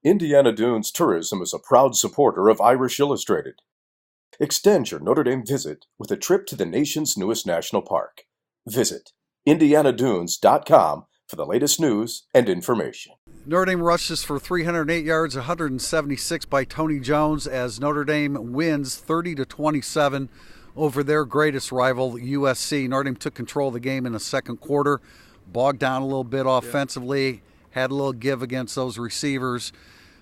Indiana Dunes Tourism is a proud supporter of Irish Illustrated. Extend your Notre Dame visit with a trip to the nation's newest national park. Visit indianadunes.com for the latest news and information. Notre Dame rushes for 308 yards, 176 by Tony Jones as Notre Dame wins 30-27 over their greatest rival, USC. Notre Dame took control of the game in the second quarter, bogged down a little bit offensively, had a little give against those receivers.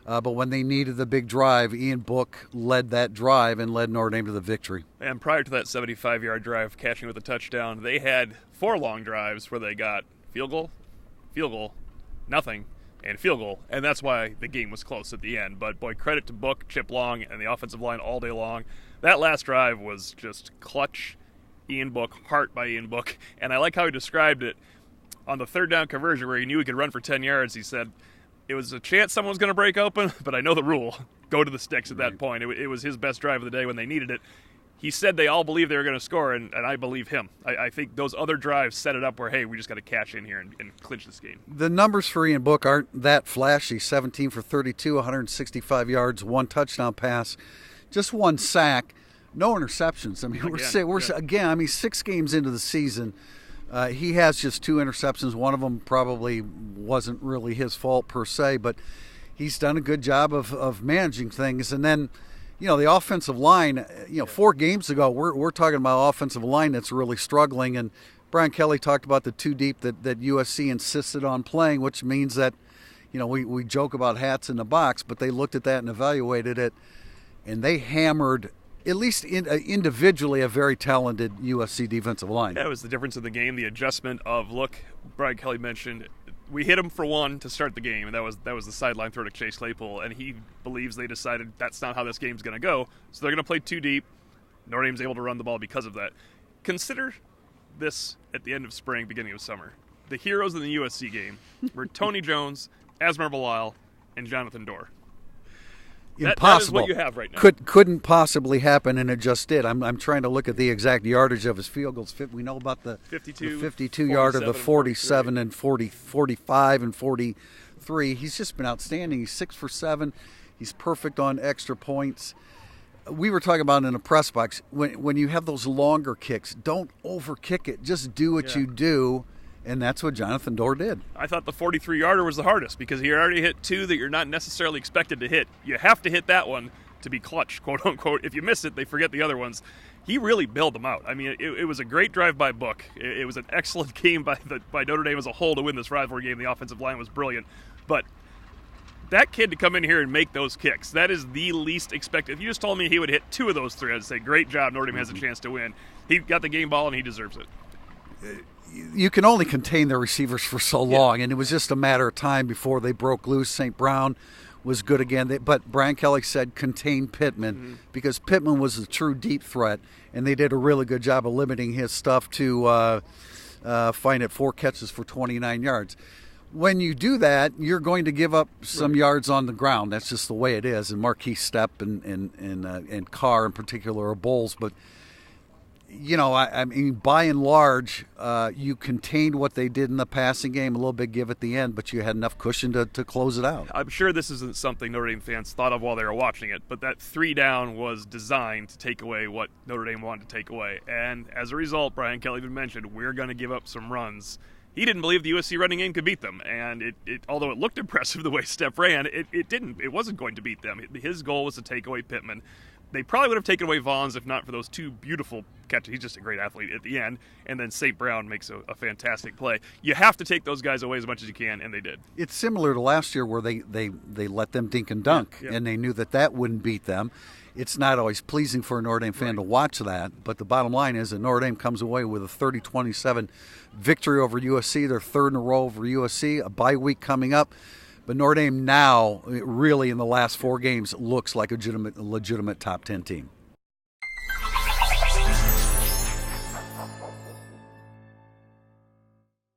But when they needed the big drive, Ian Book led that drive and led Notre Dame to the victory. And prior to that 75-yard drive, catching with a touchdown, they had 4 long drives where they got field goal, nothing, and field goal. And that's why the game was close at the end. But, boy, credit to Book, Chip Long, and the offensive line all day long. That last drive was just clutch Ian Book, heart by Ian Book. And I like how he described it on the third down conversion where he knew he could run for 10 yards. He said, it was a chance someone was going to break open, but I know the rule. Go to the sticks at that point. It was his best drive of the day when they needed it. He said they all believed they were going to score, and I believe him. I think those other drives set it up where, hey, we just got to cash in here and clinch this game. The numbers for Ian Book aren't that flashy. 17 for 32, 165 yards, 1 touchdown pass, just 1 sack, no interceptions. I mean, we're 6 games into the season. He has just 2 interceptions. One of them probably wasn't really his fault per se, but he's done a good job of managing things. And then, the offensive line, 4 games ago, we're talking about offensive line that's really struggling. And Brian Kelly talked about the 2 deep that USC insisted on playing, which means that, we joke about hats in the box, but they looked at that and evaluated it, and they hammered at least individually a very talented USC defensive line. That was the difference in the game, the adjustment of, Brian Kelly mentioned, we hit him for 1 to start the game, and that was the sideline throw to Chase Claypool, and he believes they decided that's not how this game's going to go, so they're going to play 2 deep. Notre Dame's able to run the ball because of that. Consider this at the end of spring, beginning of summer. The heroes in the USC game were Tony Jones, Asmar Bilal, and Jonathan Dorr. Impossible. That is what you have right now. Couldn't possibly happen, and it just did. I'm trying to look at the exact yardage of his field goals. We know about the 52-yarder, the 47 and 40, 45 and 43. He's just been outstanding. He's 6 for 7. He's perfect on extra points. We were talking about in the press box, when you have those longer kicks, don't over-kick it. Just do what you do. And that's what Jonathan Dorr did. I thought the 43-yarder was the hardest because he already hit 2 that you're not necessarily expected to hit. You have to hit that one to be clutch, quote-unquote. If you miss it, they forget the other ones. He really bailed them out. I mean, it was a great drive by Book. It was an excellent game by Notre Dame as a whole to win this rivalry game. The offensive line was brilliant. But that kid to come in here and make those kicks, that is the least expected. If you just told me he would hit 2 of those 3, I'd say, great job, Notre Dame has a chance to win. He got the game ball, and he deserves it. You can only contain their receivers for so long, and it was just a matter of time before they broke loose. St. Brown was good again, but Brian Kelly said contain Pittman because Pittman was a true deep threat, and they did a really good job of limiting his stuff to find it 4 catches for 29 yards. When you do that, you're going to give up some yards on the ground. That's just the way it is. And Marquise Stepp and Carr in particular are bulls, but I mean, by and large, you contained what they did in the passing game, a little bit give at the end, but you had enough cushion to close it out. I'm sure this isn't something Notre Dame fans thought of while they were watching it, but that 3 down was designed to take away what Notre Dame wanted to take away. And as a result, Brian Kelly even mentioned, we're going to give up some runs. He didn't believe the USC running game could beat them, and it although it looked impressive the way Stepp ran, it didn't. It wasn't going to beat them. His goal was to take away Pittman. They probably would have taken away Vaughn's if not for those 2 beautiful catches. He's just a great athlete at the end. And then St. Brown makes a fantastic play. You have to take those guys away as much as you can, and they did. It's similar to last year where they let them dink and dunk, and they knew that wouldn't beat them. It's not always pleasing for a Notre Dame fan to watch that, but the bottom line is that Notre Dame comes away with a 30-27 victory over USC, their 3rd in a row over USC, a bye week coming up. But Notre Dame now, really in the last 4 games, looks like a legitimate top 10 team.